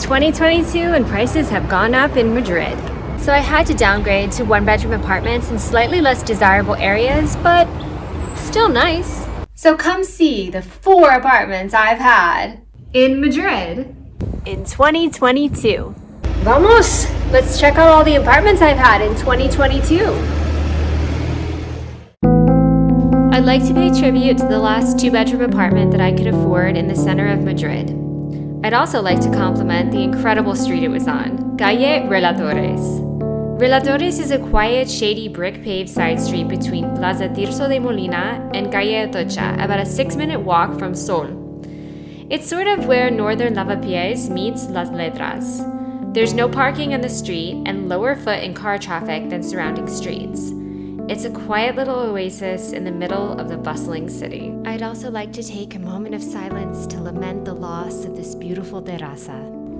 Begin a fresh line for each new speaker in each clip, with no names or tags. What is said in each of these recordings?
It's 2022 and prices have gone up in Madrid. So I had to downgrade to one-bedroom apartments in slightly less desirable areas, but still nice. So come see the 4 apartments I've had in Madrid in 2022. Vamos! Let's check out all the apartments I've had in 2022. I'd like to pay tribute to the last 2-bedroom apartment that I could afford in the center of Madrid. I'd also like to compliment the incredible street it was on, Calle Relatores. Relatores is a quiet, shady, brick-paved side street between Plaza Tirso de Molina and Calle Atocha, about a 6-minute walk from Sol. It's sort of where northern Lavapies meets Las Letras. There's no parking on the street and lower foot in car traffic than surrounding streets. It's a quiet little oasis in the middle of the bustling city. I'd also like to take a moment of silence to lament the loss of this beautiful Terrace.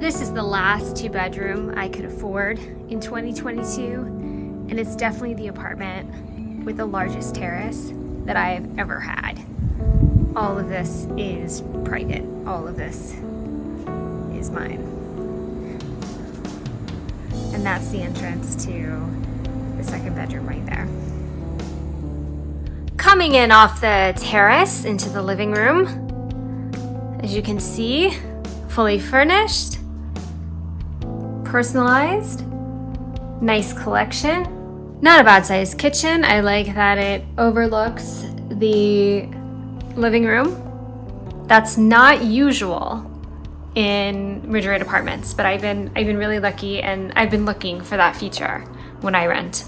This is the last 2-bedroom I could afford in 2022, and it's definitely the apartment with the largest terrace that I've ever had. All of this is private. All of this is mine. And that's the entrance to the 2nd bedroom right there. Coming in off the terrace into the living room, as you can see, fully furnished, personalized, nice collection, not a bad sized kitchen. I like that it overlooks the living room. That's not usual in Madrid apartments, but I've been really lucky, and I've been looking for that feature when I rent.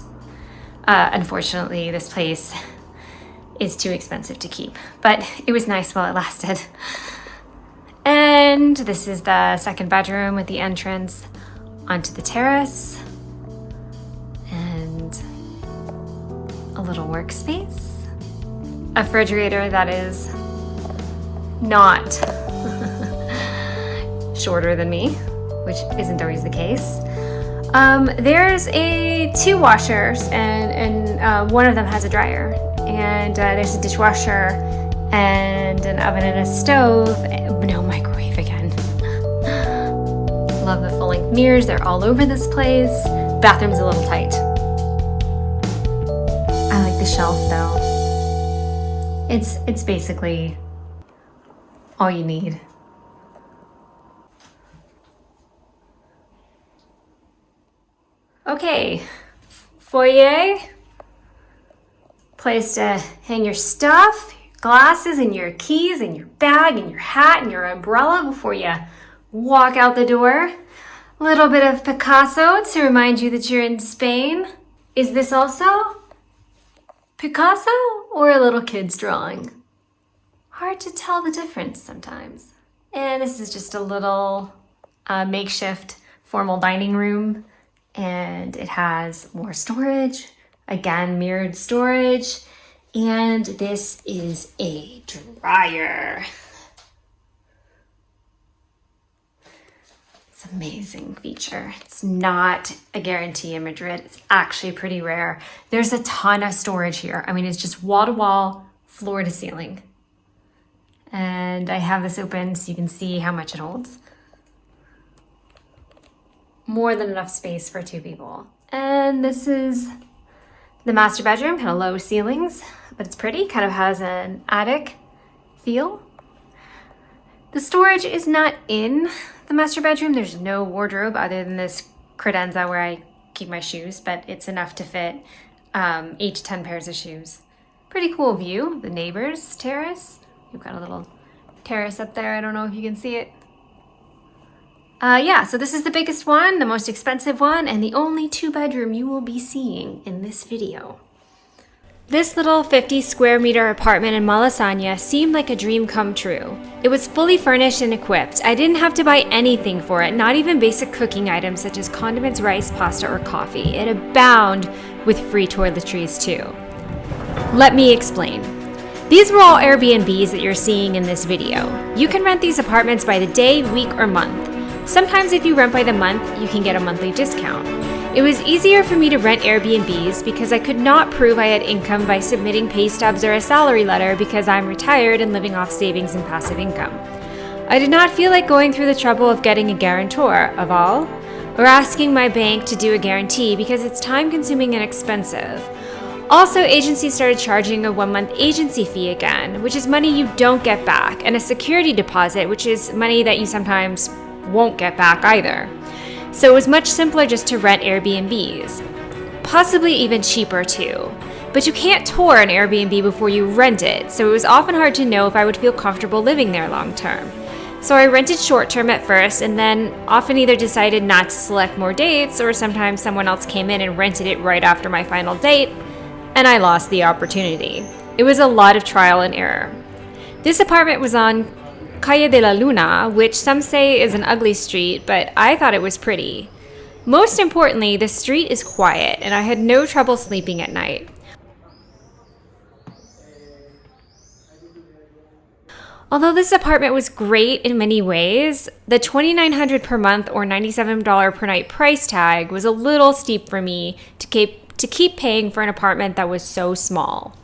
Unfortunately, this place is too expensive to keep, but it was nice while it lasted. And this is the 2nd bedroom with the entrance onto the terrace and a little workspace, a refrigerator that is not shorter than me, which isn't always the case. There's 2 washers and one of them has a dryer. And there's a dishwasher and an oven and a stove. No microwave again. Love the full-length mirrors. They're all over this place. Bathroom's a little tight. I like the shelf though. It's basically all you need. Okay, foyer. Place to hang your stuff, your glasses, and your keys, and your bag, and your hat, and your umbrella before you walk out the door. A little bit of Picasso to remind you that you're in Spain. Is this also Picasso or a little kid's drawing? Hard to tell the difference sometimes. And this is just a little makeshift formal dining room, and it has more storage. Again, mirrored storage, and this is a dryer. It's an amazing feature. It's not a guarantee in Madrid. It's actually pretty rare. There's a ton of storage here. I mean, it's just wall to wall, floor to ceiling. And I have this open so you can see how much it holds. More than enough space for 2 people. And this is the master bedroom, kind of low ceilings, but it's pretty, kind of has an attic feel. The storage is not in the master bedroom. There's no wardrobe other than this credenza where I keep my shoes, but it's enough to fit 8 to 10 pairs of shoes. Pretty cool view, the neighbor's terrace. You've got a little terrace up there. I don't know if you can see it. So this is the biggest one, the most expensive one, and the only 2-bedroom you will be seeing in this video. This little 50 square meter apartment in Malasaña seemed like a dream come true. It was fully furnished and equipped. I didn't have to buy anything for it, not even basic cooking items such as condiments, rice, pasta, or coffee. It abounded with free toiletries too. Let me explain. These were all AirBnBs that you're seeing in this video. You can rent these apartments by the day, week, or month. Sometimes if you rent by the month, you can get a monthly discount. It was easier for me to rent AirBnBs because I could not prove I had income by submitting pay stubs or a salary letter because I'm retired and living off savings and passive income. I did not feel like going through the trouble of getting a guarantor of all, or asking my bank to do a guarantee because it's time-consuming and expensive. Also, agencies started charging a 1-month agency fee again, which is money you don't get back, and a security deposit, which is money that you sometimes won't get back either. So it was much simpler just to rent AirBnBs, possibly even cheaper too. But you can't tour an Airbnb before you rent it, so it was often hard to know if I would feel comfortable living there long term. So I rented short term at first, and then often either decided not to select more dates, or sometimes someone else came in and rented it right after my final date, and I lost the opportunity. It was a lot of trial and error. This apartment was on Calle de la Luna, which some say is an ugly street, but I thought it was pretty. Most importantly, the street is quiet, and I had no trouble sleeping at night. Although this apartment was great in many ways, the $2,900 per month or $97 per night price tag was a little steep for me to keep paying for an apartment that was so small.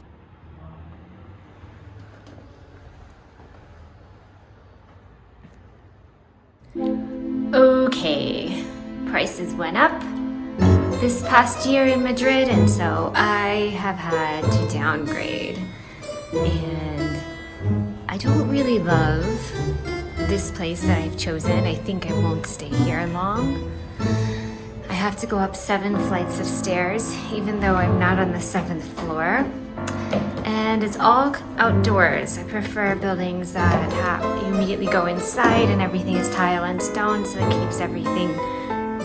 Okay, prices went up this past year in Madrid, and so I have had to downgrade. And I don't really love this place that I've chosen. I think I won't stay here long. I have to go up 7 flights of stairs, even though I'm not on the 7th floor. And it's all outdoors. I prefer buildings that you immediately go inside and everything is tile and stone, so it keeps everything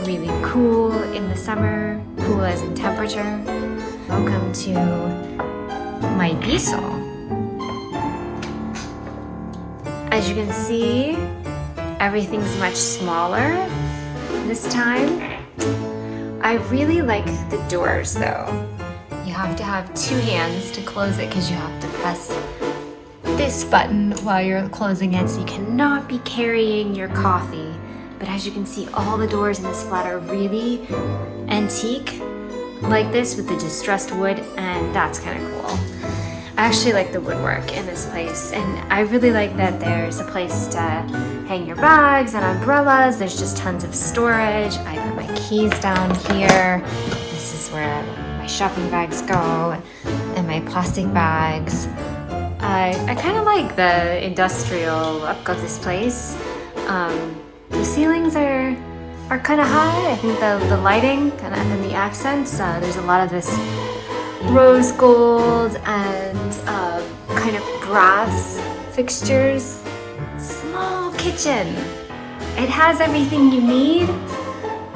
really cool in the summer, cool as in temperature. Welcome to my piso. As you can see, everything's much smaller this time. I really like the doors though. You have to have 2 hands to close it because you have to press this button while you're closing it, so you cannot be carrying your coffee. But as you can see, all the doors in this flat are really antique like this with the distressed wood, and that's kind of cool. I actually like the woodwork in this place, and I really like that there's a place to hang your bags and umbrellas. There's just tons of storage. I put my keys down here. This is where my shopping bags go, and my plastic bags. I kind of like the industrial look of this place. The ceilings are kind of high. I think the lighting and then the accents, there's a lot of this rose gold and kind of brass fixtures. Small kitchen. It has everything you need,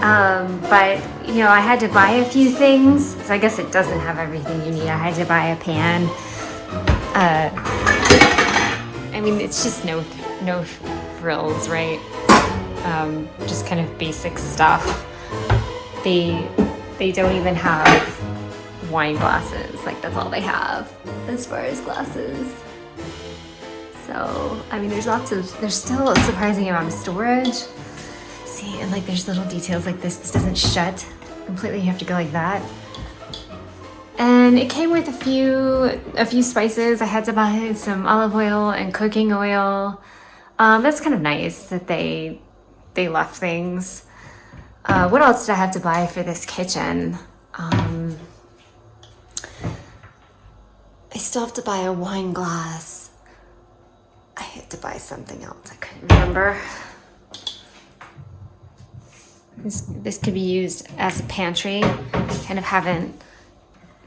but you know, I had to buy a few things, so I guess it doesn't have everything you need. I had to buy a pan. I mean, it's just no frills, right? Just kind of basic stuff. They don't even have wine glasses. Like, that's all they have as far as glasses. So, I mean, there's still a surprising amount of storage. See, and like there's little details like this doesn't shut completely, you have to go like that. And it came with a few spices. I had to buy some olive oil and cooking oil. That's kind of nice that they left things. What else did I have to buy for this kitchen? I still have to buy a wine glass. I had to buy something else. I couldn't remember. This could be used as a pantry. Kind of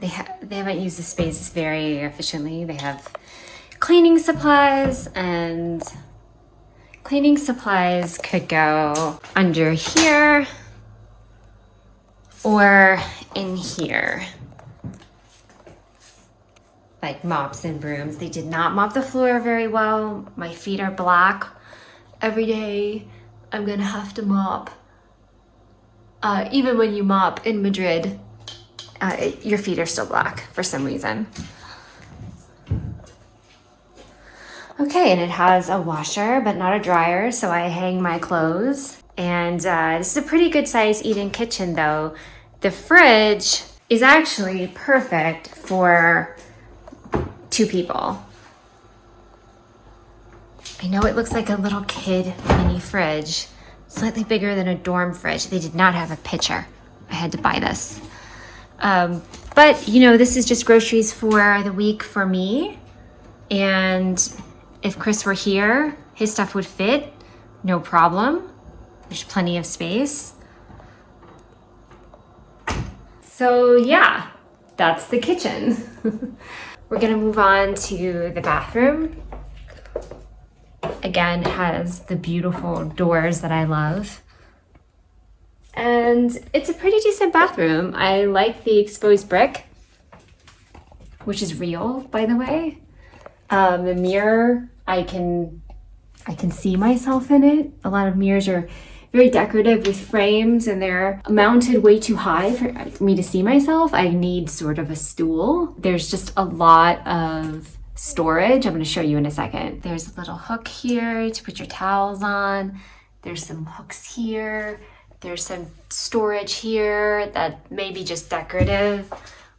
they haven't used the space very efficiently. They have cleaning supplies, and cleaning supplies could go under here or in here. Like mops and brooms. They did not mop the floor very well. My feet are black. Every day I'm gonna have to mop. Even when you mop in Madrid, your feet are still black for some reason. Okay, and it has a washer, but not a dryer, so I hang my clothes. And this is a pretty good size eat-in kitchen though. The fridge is actually perfect for 2 people. I know it looks like a little kid mini fridge, slightly bigger than a dorm fridge. They did not have a pitcher. I had to buy this. But you know, this is just groceries for the week for me. And if Chris were here, his stuff would fit, no problem. There's plenty of space. So yeah, that's the kitchen. We're gonna move on to the bathroom. Again, it has the beautiful doors that I love. And it's a pretty decent bathroom. I like the exposed brick, which is real, by the way. The mirror, I can see myself in it. A lot of mirrors are very decorative with frames and they're mounted way too high for me to see myself. I need sort of a stool. There's just a lot of storage. I'm going to show you in a second. There's a little hook here to put your towels on. There's some hooks here. There's some storage here that may be just decorative.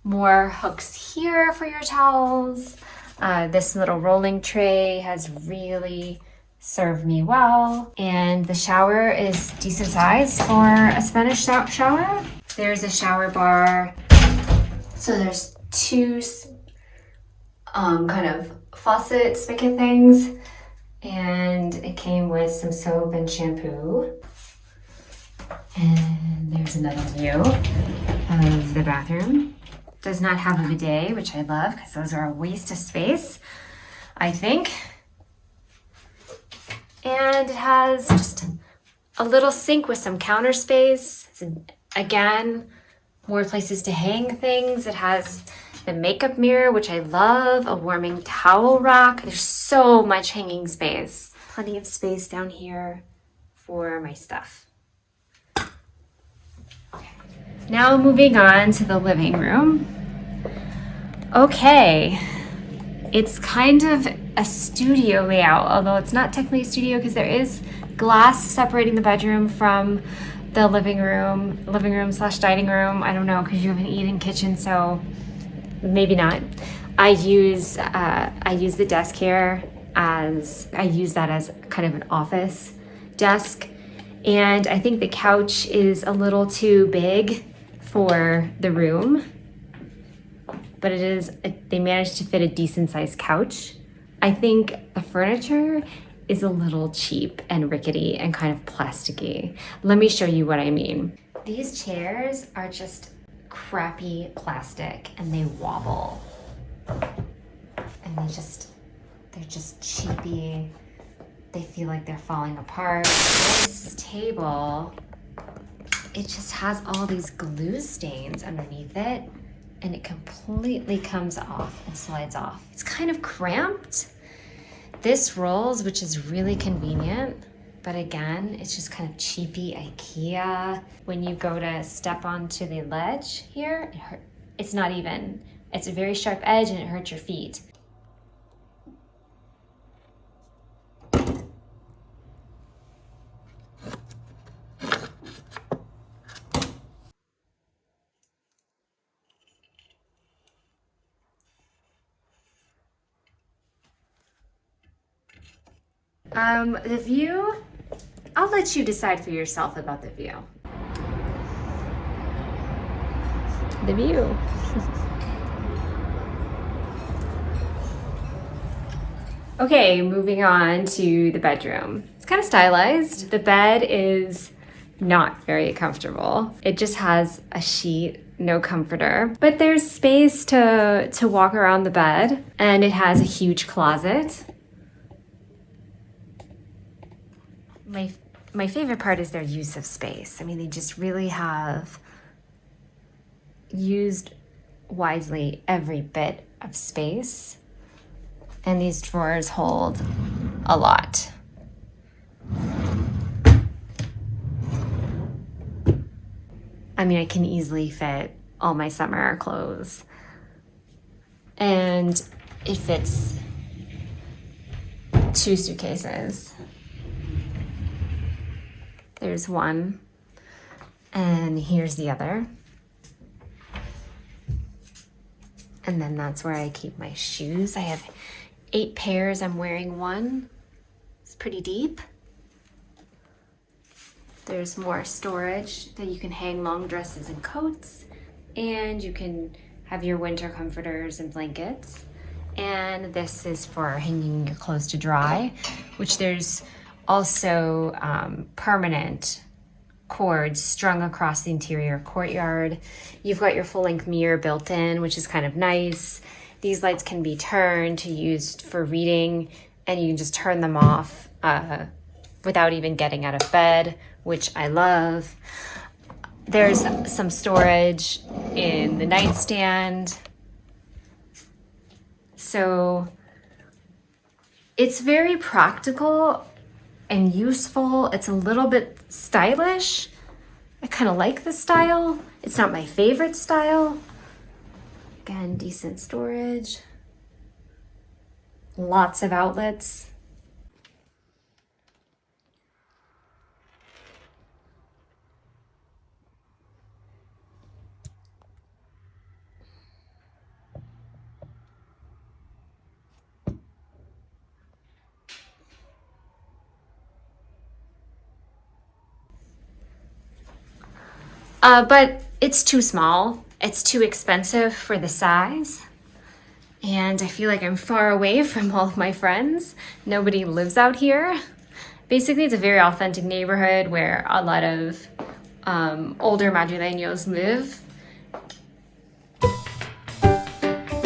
More hooks here for your towels. This little rolling tray has really served me well. And the shower is decent size for a Spanish shower. There's a shower bar. So there's two kind of faucet spigot things. And it came with some soap and shampoo. And there's another view of the bathroom. Does not have a bidet, which I love because those are a waste of space, I think. And it has just a little sink with some counter space. Again, more places to hang things. It has the makeup mirror, which I love, a warming towel rack. There's so much hanging space. Plenty of space down here for my stuff. Now moving on to the living room. Okay, it's kind of a studio layout, although it's not technically a studio because there is glass separating the bedroom from the living room / dining room. I don't know, because you have an eat-in kitchen, so maybe not. I use the desk here as kind of an office desk, and I think the couch is a little too big for the room, but they managed to fit a decent sized couch. I think the furniture is a little cheap and rickety and kind of plasticky. Let me show you what I mean. These chairs are just crappy plastic and they wobble. And they're just cheapy. They feel like they're falling apart. This table, it just has all these glue stains underneath it and it completely comes off and slides off. It's kind of cramped. This rolls, which is really convenient, but again, it's just kind of cheapy IKEA. When you go to step onto the ledge here, it's not even. It's a very sharp edge and it hurts your feet. The view, I'll let you decide for yourself about the view. The view. Okay, moving on to the bedroom. It's kind of stylized. The bed is not very comfortable. It just has a sheet, no comforter, but there's space to walk around the bed, and it has a huge closet. My favorite part is their use of space. I mean, they just really have used wisely every bit of space. And these drawers hold a lot. I mean, I can easily fit all my summer clothes. And it fits 2 suitcases. There's one, and here's the other. And then that's where I keep my shoes. I have 8 pairs, I'm wearing one. It's pretty deep. There's more storage that you can hang long dresses and coats, and you can have your winter comforters and blankets. And this is for hanging your clothes to dry, which there's also permanent cords strung across the interior courtyard. You've got your full-length mirror built in, which is kind of nice. These lights can be turned to use for reading, and you can just turn them off without even getting out of bed, which I love. There's some storage in the nightstand. So it's very practical and useful. It's a little bit stylish. I kind of like the style. It's not my favorite style. Again, decent storage. Lots of outlets. But it's too small. It's too expensive for the size. And I feel like I'm far away from all of my friends. Nobody lives out here. Basically, it's a very authentic neighborhood where a lot of older Madrileños live.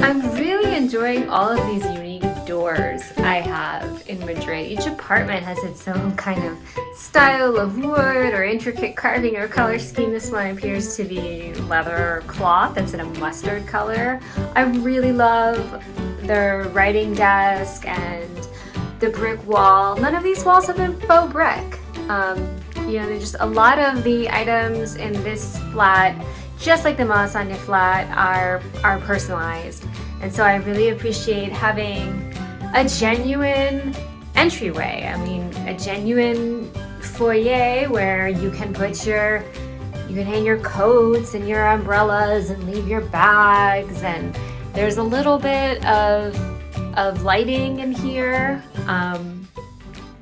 I'm really enjoying all of these unique doors I have in Madrid. Each apartment has its own kind of style of wood or intricate carving or color scheme. This one appears to be leather or cloth that's in a mustard color. I really love the writing desk and the brick wall. None of these walls have been faux brick. They're just a lot of the items in this flat, just like the Malasaña flat, are personalized. And so I really appreciate having a genuine entryway. I mean, a genuine foyer where you can hang your coats and your umbrellas and leave your bags. And there's a little bit of lighting in here,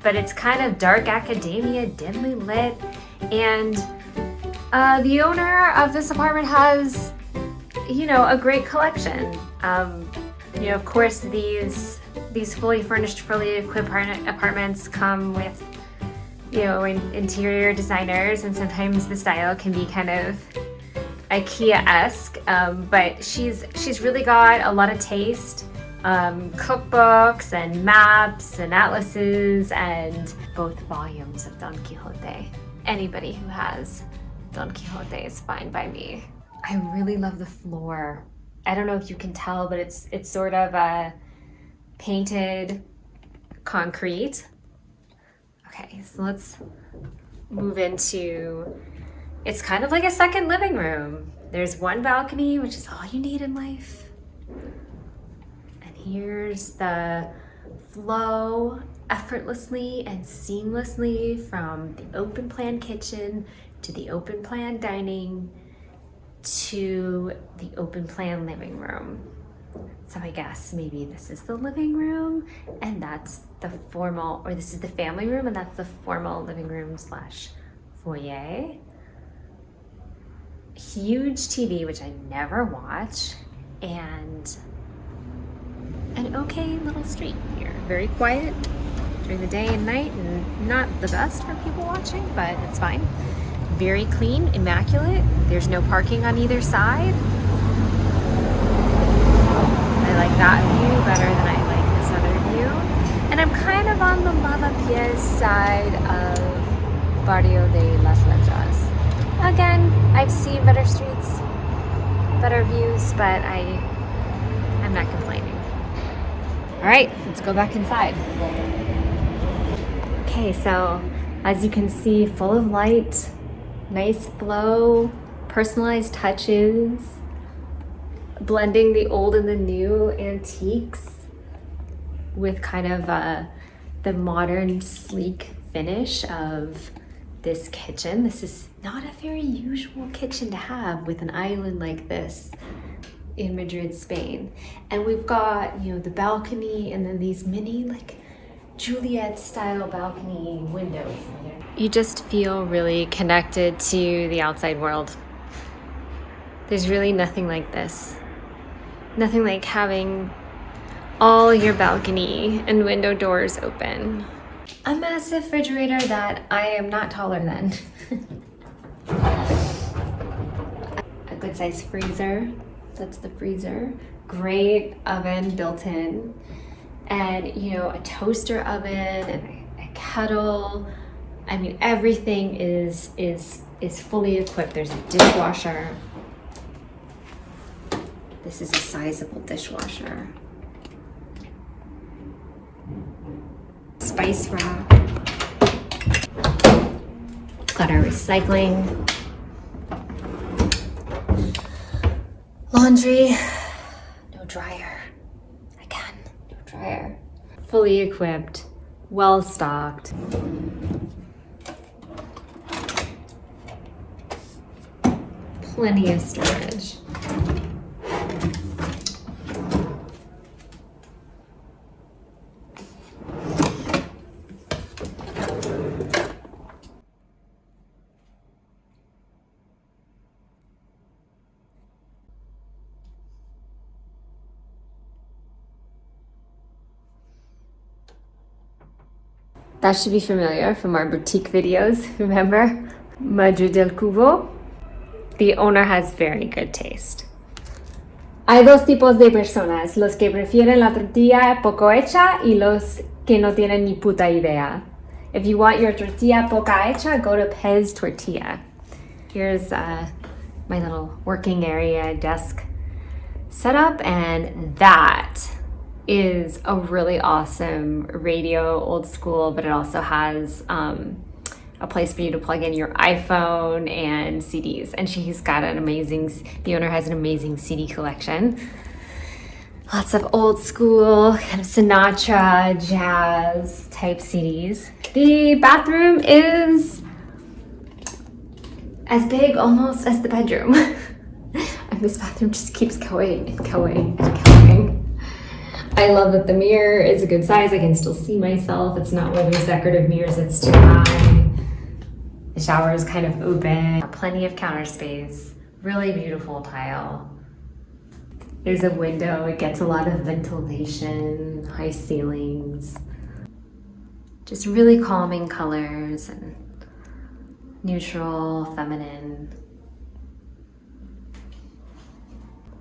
but it's kind of dark academia, dimly lit. And the owner of this apartment has, a great collection. Of course, these fully furnished, fully equipped apartments come with, interior designers, and sometimes the style can be kind of IKEA-esque. But she's really got a lot of taste. Cookbooks and maps and atlases and both volumes of Don Quixote. Anybody who has Don Quixote is fine by me. I really love the floor. I don't know if you can tell, but it's sort of a painted concrete. Okay, so let's move into, it's kind of like a second living room. There's one balcony, which is all you need in life. And here's the flow effortlessly and seamlessly from the open plan kitchen to the open plan dining to the open plan living room. So I guess maybe this is the living room and that's the formal, or this is the family room and that's the formal living room / foyer. Huge TV, which I never watch, and an okay little street here. Very quiet during the day and night, and not the best for people watching, but it's fine. Very clean, immaculate. There's no parking on either side. I like that view better than I like this other view. And I'm kind of on the Lavapies side of Barrio de las Letras. Again, I've seen better streets, better views, but I'm not complaining. All right, let's go back inside. Okay, so as you can see, full of light, nice flow, personalized touches, blending the old and the new antiques with kind of the modern sleek finish of this kitchen. This is not a very usual kitchen to have with an island like this in Madrid, Spain. And we've got, the balcony and then these mini Juliet-style balcony windows. You just feel really connected to the outside world. There's really nothing like this. Nothing like having all your balcony and window doors open. A massive refrigerator that I am not taller than. A good size freezer. That's the freezer. Great oven built in. And a toaster oven and a kettle. I mean, everything is fully equipped. There's a dishwasher. This is a sizable dishwasher. Spice rack. Got our recycling. Laundry. No dryer. Again, no dryer. Fully equipped. Well stocked. Plenty of storage. That should be familiar from our boutique videos, remember? Madrid del Cubo. The owner has very good taste. Hay dos tipos de personas, los que prefieren la tortilla poco hecha y los que no tienen ni puta idea. If you want your tortilla poca hecha, go to Pez Tortilla. Here's my little working area desk setup, and that is a really awesome radio, old school, but it also has a place for you to plug in your iPhone and CDs. And she's got the owner has an amazing CD collection. Lots of old school, kind of Sinatra, jazz type CDs. The bathroom is as big almost as the bedroom. And this bathroom just keeps going and going and going. I love that the mirror is a good size. I can still see myself. It's not one of those decorative mirrors that's too high. The shower is kind of open. Plenty of counter space. Really beautiful tile. There's a window. It gets a lot of ventilation, high ceilings. Just really calming colors and neutral, feminine.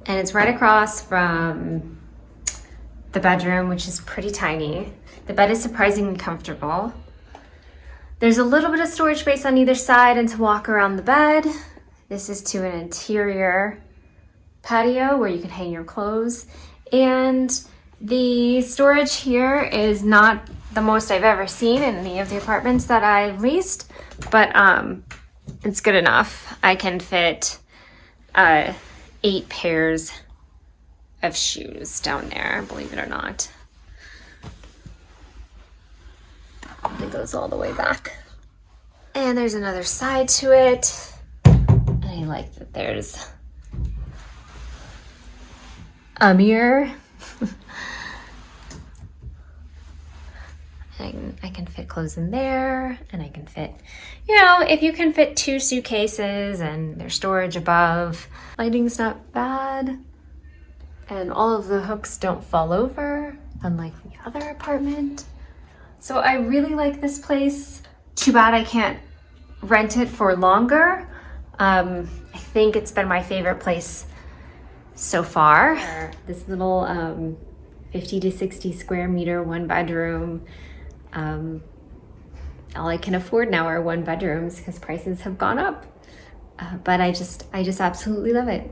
And it's right across from the bedroom, which is pretty tiny. The bed is surprisingly comfortable. There's a little bit of storage space on either side and to walk around the bed. This is to an interior patio where you can hang your clothes. And the storage here is not the most I've ever seen in any of the apartments that I leased, but it's good enough. I can fit 8 pairs of shoes down there, believe it or not. It goes all the way back. And there's another side to it. And I like that there's a mirror. I can fit clothes in there, and I can fit, if you can fit 2 suitcases and there's storage above. Lighting's not bad. And all of the hooks don't fall over, unlike the other apartment. So I really like this place. Too bad I can't rent it for longer. I think it's been my favorite place so far. This little 50 to 60 square meter 1 bedroom. All I can afford now are 1 bedrooms because prices have gone up. But I just absolutely love it.